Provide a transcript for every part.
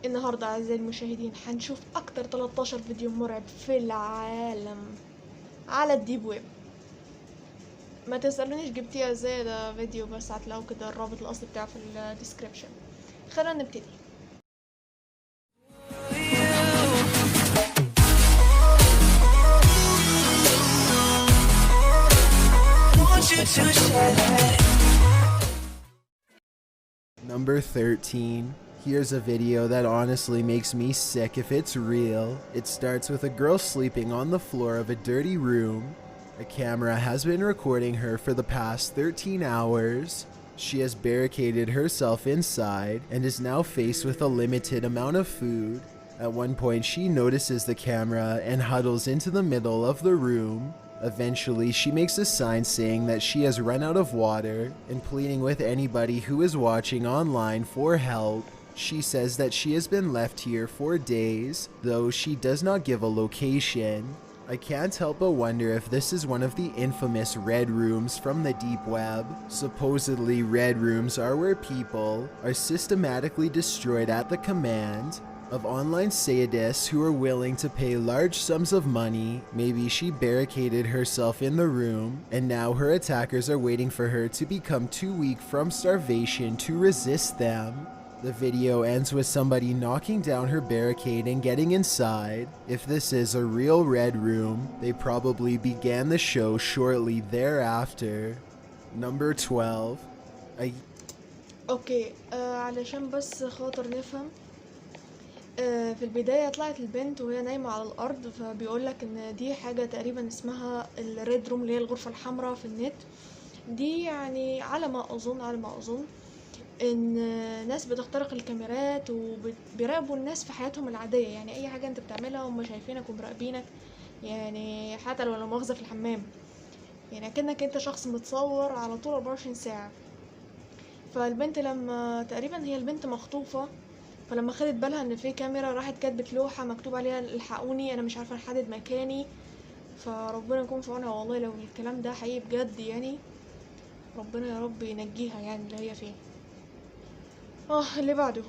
النهاردة أعزائي المشاهدين هنشوف أكتر 13 فيديو مرعب في العالم على الديب ويب. ما تسألونيش جبتيه ازاي، ده فيديو بس هتلاقوا كده الرابط الأصلي بتاعه في الديسكريبشن. خلينا نبتدي. Number 13. Here's a video that honestly makes me sick if it's real. It starts with a girl sleeping on the floor of a dirty room. A camera has been recording her for the past 13 hours. She has barricaded herself inside and is now faced with a limited amount of food. At one point she notices the camera and huddles into the middle of the room. Eventually, she makes a sign saying that she has run out of water and pleading with anybody who is watching online for help. She says that she has been left here for days, though she does not give a location. I can't help but wonder if this is one of the infamous red rooms from the deep web. Supposedly, red rooms are where people are systematically destroyed at the command of online sadists who are willing to pay large sums of money. Maybe she barricaded herself in the room and now her attackers are waiting for her to become too weak from starvation to resist them. The video ends with somebody knocking down her barricade and getting inside. If this is a real red room, they probably began the show shortly thereafter. Number 12. اوكي علشان بس خاطر نفهم. في البداية طلعت البنت وهي نايمة على الأرض، فبيقولك إن دي حاجة تقريبا اسمها الريد روم اللي هي الغرفة الحمراء في النت. دي يعني على ما أظن إن ناس بتخترق الكاميرات وبيراقبوا الناس في حياتهم العادية، يعني أي حاجة أنت بتعملها هم شايفينك ومراقبينك، يعني حتى لو مؤاخذة في الحمام، يعني أكنك أنت شخص متصور على طول 24 ساعة. فالبنت لما تقريبا هي البنت مخطوفة، فلما خدت بالها ان في كاميرا راحت كاتبت لوحة مكتوب عليها الحقوني انا مش عارفة احدد مكاني. فربنا يكون في عونها والله لو الكلام ده حقيقي بجد، يعني ربنا يا رب ينجيها يعني اللي هي فيه. اللي بعده.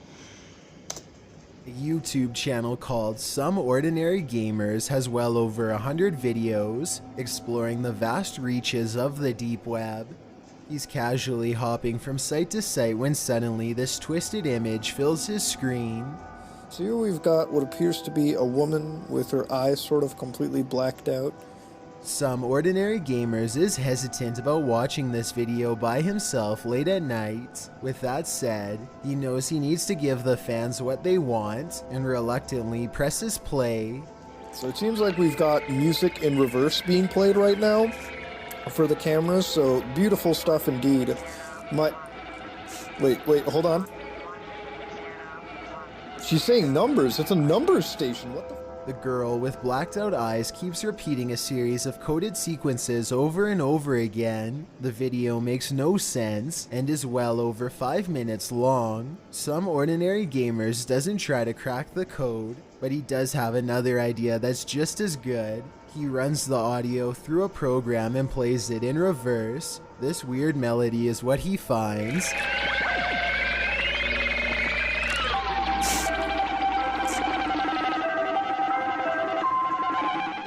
A YouTube channel called Some Ordinary Gamers has well over 100 videos exploring the vast reaches of the deep web. He's casually hopping from site to site when suddenly this twisted image fills his screen. So here we've got what appears to be a woman with her eyes sort of completely blacked out. Some Ordinary Gamers is hesitant about watching this video by himself late at night. With that said, he knows he needs to give the fans what they want and reluctantly presses play. So it seems like we've got music in reverse being played right now for the cameras, so beautiful stuff indeed. Wait, hold on. She's saying numbers. It's a numbers station. What the? The girl with blacked out eyes keeps repeating a series of coded sequences over and over again. The video makes no sense and is well over 5 minutes long. Some Ordinary Gamers doesn't try to crack the code, but he does have another idea that's just as good. He runs the audio through a program and plays it in reverse. This weird melody is what he finds.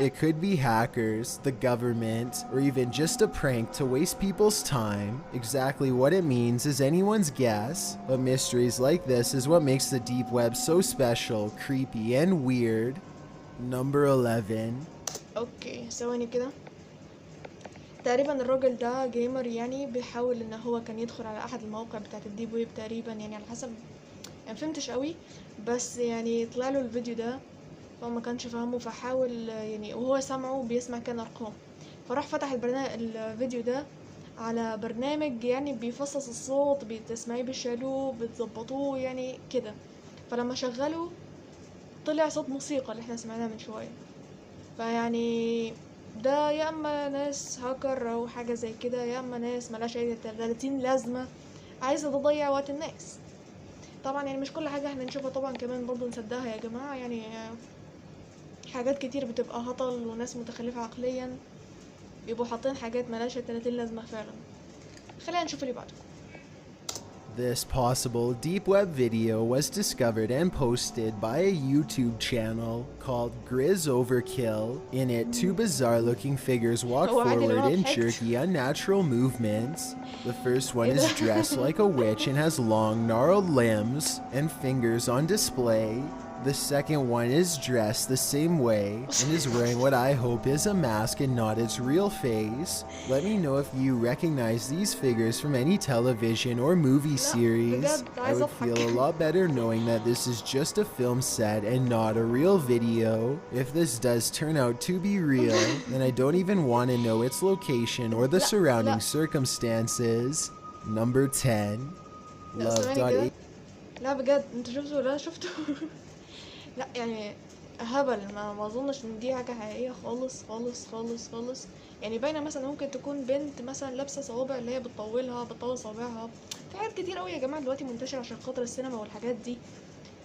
It could be hackers, the government, or even just a prank to waste people's time. Exactly what it means is anyone's guess, but mysteries like this is what makes the deep web so special, creepy, and weird. Number 11. اوكي ثواني كده. تقريبا الراجل ده جيمر، يعني بيحاول ان هو كان يدخل على احد المواقع بتاعت الديب ويب تقريبا، يعني على حسب، يعني مفهمتش قوي، بس يعني طلع له الفيديو ده فهو ما كانش فاهمه، فحاول يعني وهو سامعه بيسمع كان ارقام، فراح فتح الفيديو ده على برنامج يعني بيفصص الصوت، بتسمعيه بالشالو بتظبطوه يعني كده، فلما شغله طلع صوت موسيقى اللي احنا سمعناها من شويه. فيعني ده يا اما ناس هاكر او حاجه زي كده، يا اما ناس ملهاش اي 30 لازمه عايزه تضيع وقت الناس. طبعا يعني مش كل حاجه احنا نشوفها طبعا كمان برضو نصدقها يا جماعه، يعني حاجات كتير بتبقى هطل وناس متخلفه عقليا بيبقوا حاطين حاجات ملهاش 30 لازمه فعلا. خلينا نشوف اللي بعده. This possible deep web video was discovered and posted by a YouTube channel called Grizz Overkill. In it, two bizarre looking figures walk forward in jerky, unnatural movements. The first one is dressed like a witch and has long, gnarled limbs and fingers on display. The second one is dressed the same way and is wearing what I hope is a mask and not its real face. Let me know if you recognize these figures from any television or movie series. I would feel a lot better knowing that this is just a film set and not a real video. If this does turn out to be real, then I don't even want to know its location or the surrounding circumstances. Number 10. Love. لا بجد انت شفته ولا شفته؟ لا يعني هبل، ما اظنش ان دي حاجه حقيقيه خالص خالص خالص خالص. يعني باينه مثلا ممكن تكون بنت مثلا لابسه صوابع اللي هي بتطول صوابعها. في حاجات كتير قوي يا جماعه دلوقتي منتشره عشان خاطر السينما والحاجات دي.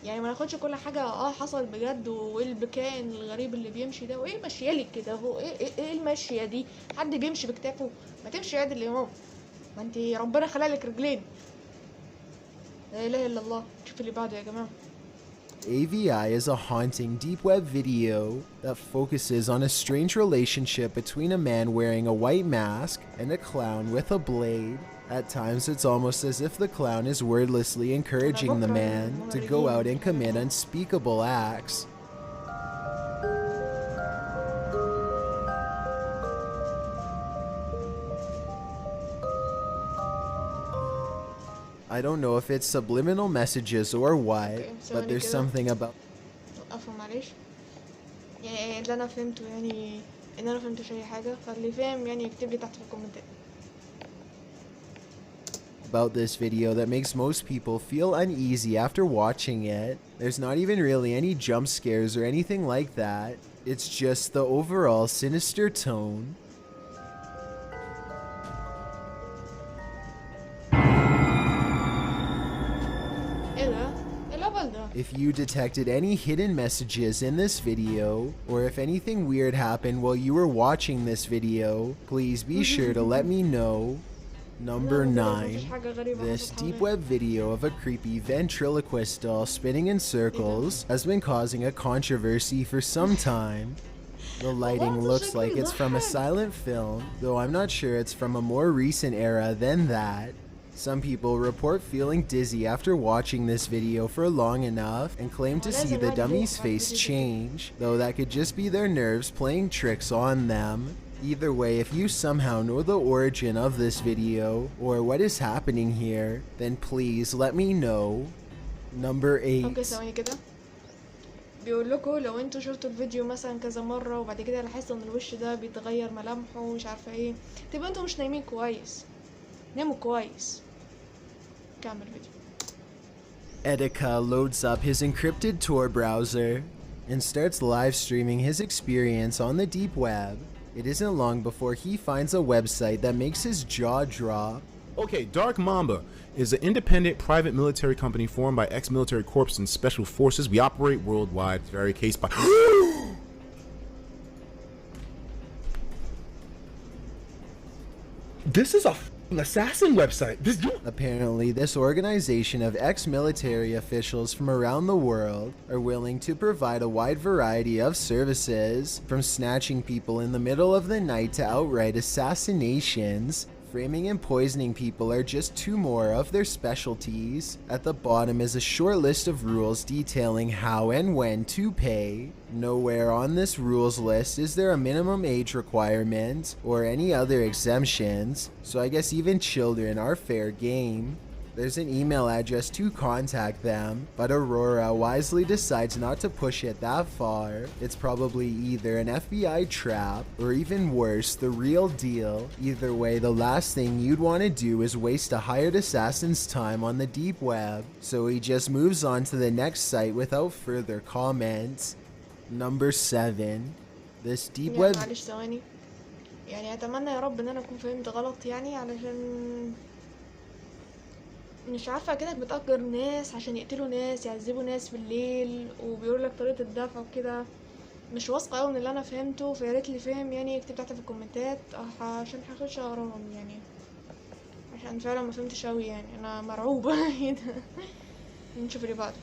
يعني ما ناخدش كل حاجه حصل بجد، وايه الكائن الغريب اللي بيمشي ده، وايه ماشيه كده، هو ايه المشيه دي؟ حد بيمشي بكتافه؟ ما تمشي عادل يا ماما، ما انت ربنا خلقلك رجلين. لا اله الا الله. شوف اللي بعده يا جماعه. AVI is a haunting deep web video that focuses on a strange relationship between a man wearing a white mask and a clown with a blade. At times it's almost as if the clown is wordlessly encouraging the man to go out and commit unspeakable acts. I don't know if it's subliminal messages or what, but there's something about وقفوا معلش. يعني اللي انا فهمته يعني ان انا فهمتش اي حاجه، فاللي فاهم يعني يكتب لي تحت في الكومنتات. About this video that makes most people feel uneasy after watching it. There's not even really any jump scares or anything like that. It's just the overall sinister tone. If you detected any hidden messages in this video, or if anything weird happened while you were watching this video, please be sure to let me know. Number 9. This deep web video of a creepy ventriloquist doll spinning in circles has been causing a controversy for some time. The lighting looks like it's from a silent film, though I'm not sure it's from a more recent era than that. Some people report feeling dizzy after watching this video for long enough and claim to see the dummy's face change, though that could just be their nerves playing tricks on them. Either way, if you somehow know the origin of this video or what is happening here, then please let me know. Number 8. اوكي ثواني كده. بيقول لكم لو انتوا شفتوا الفيديو مثلا كذا مره وبعد كده لاحظتوا ان الوش ده بيتغير ملامحه ومش عارفه ايه، تبقى انتوا مش نايمين كويس. ناموا كويس. كمل فيديو. Etika loads up his encrypted Tor browser and starts live streaming his experience on the deep web. It isn't long before he finds a website that makes his jaw drop. Okay, Dark Mamba is an independent private military company formed by ex-military corps and special forces. We operate worldwide, vary case by... This is an assassin website. Apparently, this organization of ex-military officials from around the world are willing to provide a wide variety of services, from snatching people in the middle of the night to outright assassinations. Framing and poisoning people are just two more of their specialties. At the bottom is a short list of rules detailing how and when to pay. Nowhere on this rules list is there a minimum age requirement or any other exemptions, so I guess even children are fair game. There's an email address to contact them, but Aurora wisely decides not to push it that far. It's probably either an FBI trap or even worse, the real deal. Either way, the last thing you'd want to do is waste a hired assassin's time on the deep web, so he just moves on to the next site without further comments. Number 7. This deep web... معلش ثواني. يعني اتمنى يا رب ان انا اكون فهمت غلط، يعني علشان مش عارفه كده بتأجر ناس عشان يقتلوا ناس، يعذبوا ناس بالليل، وبيقول لك طريقه الدفع وكده. مش واثقه قوي من اللي انا فهمته، فيا ريت اللي فهم يعني يكتب تحت في الكومنتات عشان هخش اقراهم، يعني عشان فعلا ما فهمتش اوي يعني، انا مرعوبة. نشوف اللي بعده.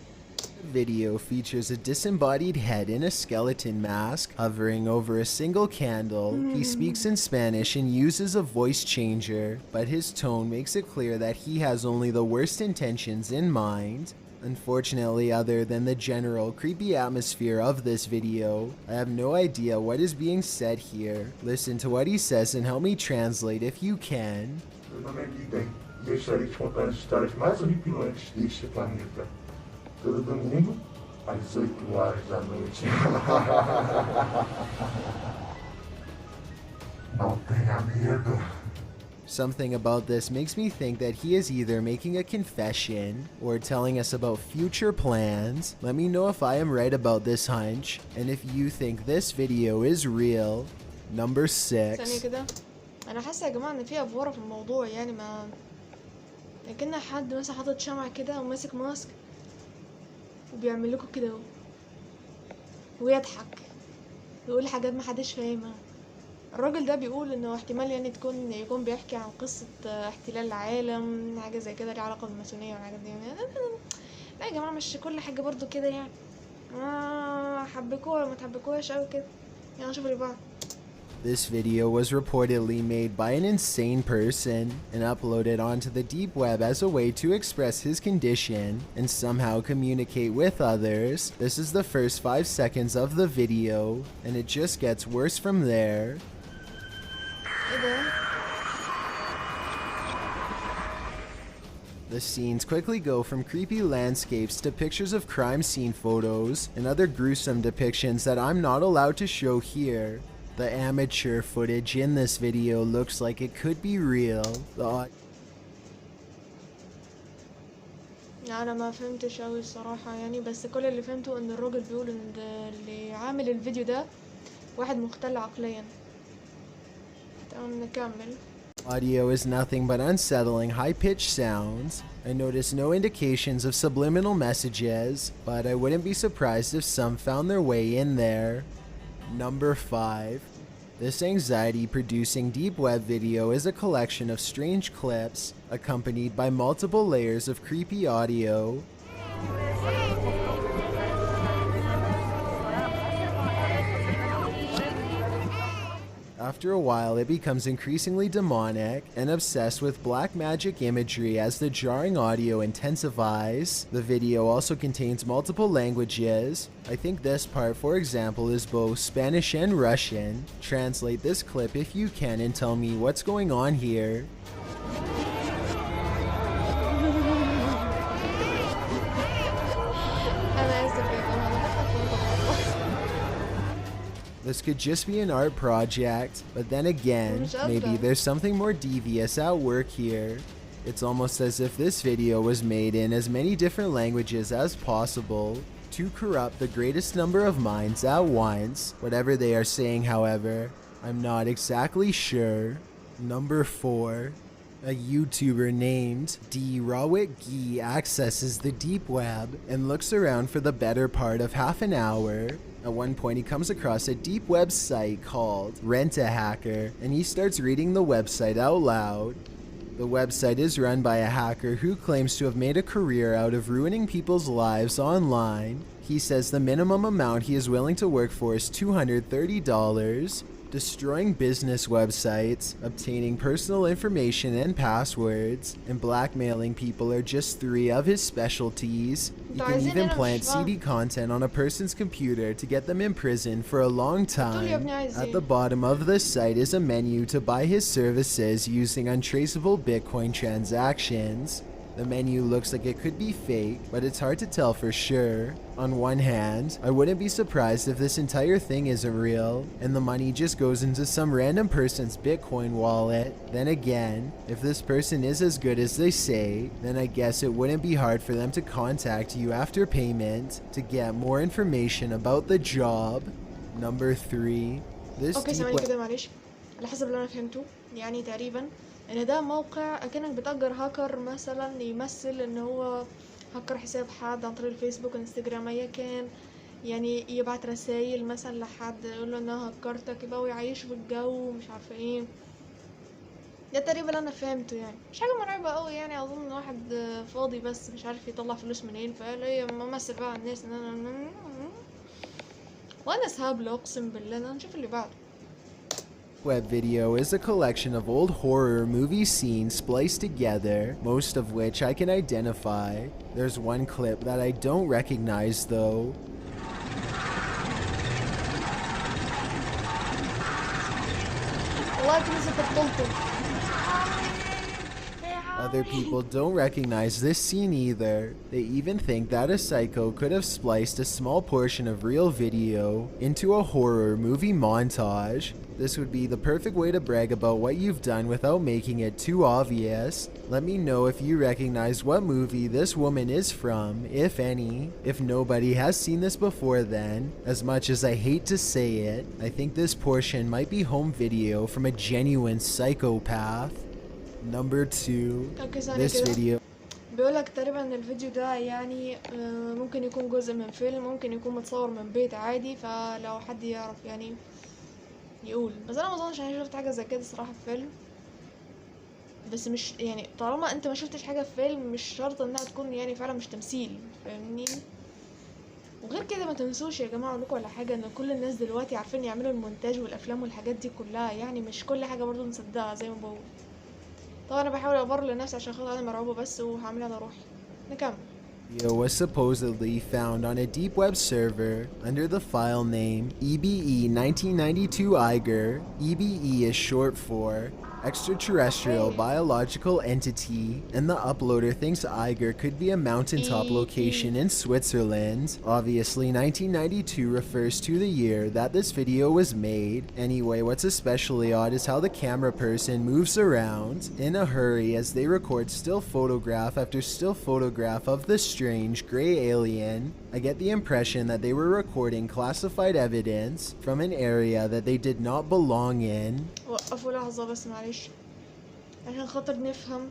Video features a disembodied head in a skeleton mask hovering over a single candle. He speaks in Spanish and uses a voice changer, but his tone makes it clear that he has only the worst intentions in mind. Unfortunately, other than the general creepy atmosphere of this video, I have no idea what is being said here. Listen to what he says and help me translate if you can. Meu nome é Guidem e gostaria de contar as histórias mais horripilantes deste planeta. Todo domingo, às 8 horas da noite. Não tenha medo. Something about this makes me think that he is either making a confession or telling us about future plans. Let me know if I am right about this hunch and if you think this video is real. Number 6. ثانية كده، انا حاسة يا جماعة ان في افوارة في الموضوع، يعني ما لكن حد مثلا حاطط شمع كده وماسك ماسك وبيعمل لكم كده اهو ويضحك ويقول حاجات ما حدش فاهمها. الراجل ده بيقول انه احتمال يعني يكون بيحكي عن قصة احتلال العالم، حاجة زي كده ليها علاقة بالماسونية والحاجات دي. لا يا جماعة مش كل حاجة برضو كده يعني، حبكوها ما تحبكوهاش اوي كده. يلا نشوف اللي بعد. This video was reportedly made by an insane person and uploaded onto the deep web as a way to express his condition and somehow communicate with others. This is the first 5 seconds of the video, and it just gets worse from there. ايه ده؟ The scenes quickly go from creepy landscapes to pictures of crime scene photos and other gruesome depictions that I'm not allowed to show here. The amateur footage in this video looks like it could be real. انا ما فهمتش اوي الصراحة يعني، بس كل اللي فهمته ان الراجل بيقول ان اللي عامل الفيديو ده واحد مختل عقليا. تمام نكمل. Audio is nothing but unsettling high-pitched sounds. I notice no indications of subliminal messages, but I wouldn't be surprised if some found their way in there. Number 5. This anxiety-producing deep web video is a collection of strange clips, accompanied by multiple layers of creepy audio. After a while, it becomes increasingly demonic and obsessed with black magic imagery as the jarring audio intensifies. The video also contains multiple languages. I think this part, for example, is both Spanish and Russian. Translate this clip if you can and tell me what's going on here. This could just be an art project, but then again, maybe there's something more devious at work here. It's almost as if this video was made in as many different languages as possible to corrupt the greatest number of minds at once. Whatever they are saying, however, I'm not exactly sure. Number 4. A YouTuber named Rayek accesses the deep web and looks around for the better part of half an hour. At one point, he comes across a deep web site called Rent-A-Hacker, and he starts reading the website out loud. The website is run by a hacker who claims to have made a career out of ruining people's lives online. He says the minimum amount he is willing to work for is $230. Destroying business websites, obtaining personal information and passwords, and blackmailing people are just 3 of his specialties. He can even plant CD content on a person's computer to get them in prison for a long time. At the bottom of the site is a menu to buy his services using untraceable Bitcoin transactions. The menu looks like it could be fake, but it's hard to tell for sure. On one hand, I wouldn't be surprised if this entire thing isn't real, and the money just goes into some random person's Bitcoin wallet. Then again, if this person is as good as they say, then I guess it wouldn't be hard for them to contact you after payment to get more information about the job. Number 3. This اوكي ثواني كده معلش، على حسب اللي انا فهمته يعني تقريبا ان ده موقع اكنك بتأجر هاكر مثلا يمثل ان هو هكر حساب حد عن طريق الفيسبوك انستجرام ايا كان، يعني يبعت رسائل مثلا لحد يقول له ان انا هكرتك يبقى ويعيشه في الجو ومش عارفه ايه. ده تقريبا انا فهمته، يعني مش حاجه مرعبه قوي، يعني اظن واحد فاضي بس مش عارف يطلع فلوس منين، فقال ايه ممثل بقى على الناس ان انا وانا سهبله اقسم بالله. انا نشوف اللي بعده. Web video is a collection of old horror movie scenes spliced together, most of which I can identify. There's one clip that I don't recognize though. والله كنت بطلته. Other people don't recognize this scene either. They even think that a psycho could have spliced a small portion of real video into a horror movie montage. This would be the perfect way to brag about what you've done without making it too obvious. Let me know if you recognize what movie this woman is from, if any. If nobody has seen this before then, as much as I hate to say it, I think this portion might be home video from a genuine psychopath. Number 2, this video. بيقولك تقريبا ان الفيديو ده يعني ممكن يكون جزء من فيلم، ممكن يكون متصور من بيت عادي، فلو حد يعرف يعني يقول. بس انا ما اظنش اني شفت حاجه زي كده صراحه في فيلم. بس مش يعني طالما انت ما شفتش حاجه في فيلم مش شرط انها تكون يعني فعلا مش تمثيل، فاهمني؟ وغير كده ما تنسوش يا جماعه اقول لكم على حاجه، ان كل الناس دلوقتي عارفين يعملوا المونتاج والافلام والحاجات دي كلها، يعني مش كل حاجه برضو نصدقها زي ما بقول. طبعا انا بحاول ابرر لنفسي عشان خاطر انا مرعوبه بس، وهعملها على روحي. نكمل. Video was supposedly found on a deep web server under the file name EBE1992 Eiger. EBE is short for extraterrestrial biological entity, and the uploader thinks Eiger could be a mountaintop location in Switzerland. Obviously 1992 refers to the year that this video was made. Anyway, what's especially odd is how the camera person moves around in a hurry as they record still photograph after still photograph of the strange gray alien. I get the impression that they were recording classified evidence from an area that they did not belong in. وقفوا لحظة بس معلش عشان خاطر نفهم.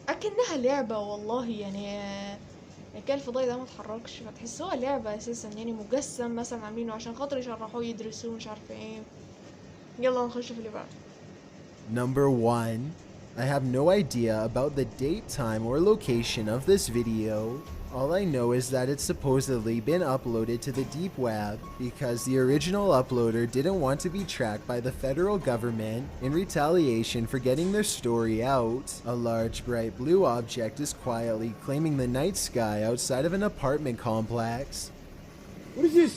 أكنها لعبة والله، يعني الكائن الفضائي ده متحركش، فتحسوها لعبة أساسا، يعني مجسم مثلا عاملينه عشان خاطر يشرحوه يدرسوه مش عارفة ايه. يلا نخش في اللي بعده. Number 1. I have no idea about the date, time, or location of this video. All I know is that it's supposedly been uploaded to the deep web because the original uploader didn't want to be tracked by the federal government in retaliation for getting their story out. A large bright blue object is quietly claiming the night sky outside of an apartment complex. What is this?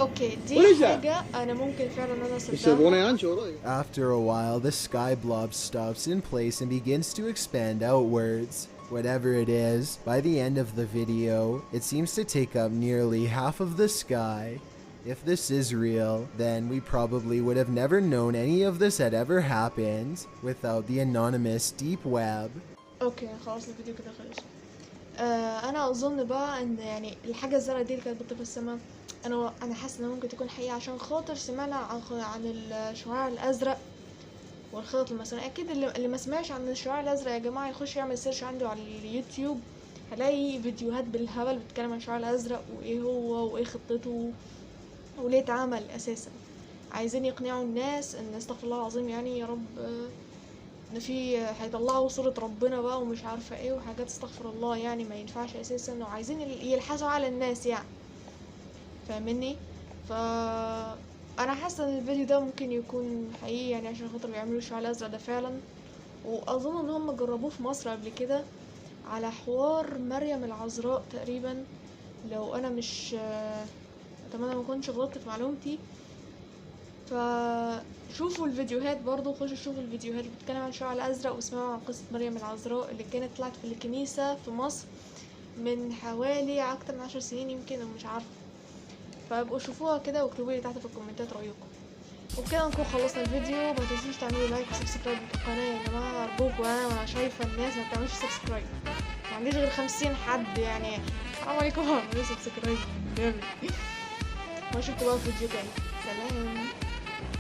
اوكي دي حاجة انا ممكن فعلا انا اصدقها. After a while, the sky blob stops in place and begins to expand outwards. Whatever it is, by the end of the video, it seems to take up nearly half of the sky. If this is real, then we probably would have never known any of this had ever happened without the anonymous deep web. اوكي خلاص الفيديو كده خلص. انا اظن بقى ان يعني الحاجة الزرقاء دي اللي كانت بتطير في السماء، انا حاسه انها ممكن تكون حقيقه عشان خاطر سمعنا عن الشعاع الازرق والخطط المسامير. اكيد اللي ما سمعش عن الشعاع الازرق يا جماعه يخش يعمل سيرش عنده على اليوتيوب، هلاقي فيديوهات بالهبل بتتكلم عن الشعاع الازرق وايه هو وايه خطته وليه اتعمل اساسا. عايزين يقنعوا الناس ان استغفر الله العظيم يعني يا رب ان في هيطلعوا صورة ربنا بقى ومش عارفه ايه وحاجات استغفر الله، يعني ما ينفعش اساسا، وعايزين يلحسوا على الناس يعني، فاهمني؟ انا حاسه ان الفيديو ده ممكن يكون حقيقي، يعني عشان خاطر بيعملوا الشعاع الازرق ده فعلا. واظن ان هم جربوه في مصر قبل كده على حوار مريم العذراء تقريبا، لو انا مش اتمنى ما اكونش غلطت في معلومتي. فشوفوا الفيديوهات برضو، خشوا شوفوا الفيديوهات اللي بتتكلم عن الشعاع الازرق واسمعوا عن قصه مريم العذراء اللي كانت طلعت في الكنيسه في مصر من حوالي اكتر من 10 سنين يمكن، ومش عارفه. فابقوا شوفوها كده واكتبوا لي تحت في الكومنتات رايكم. وبكده نكون خلصنا الفيديو. ما تنسوش تعملوا لايك وسبسكرايب للقناه يا جماعه ارجوكم، انا شايفه الناس ما بتعملش سبسكرايب، ما عنديش غير 50 حد، يعني حرام عليكم اعملوا سبسكرايب. واشوفكم بقى في فيديو تاني. سلام.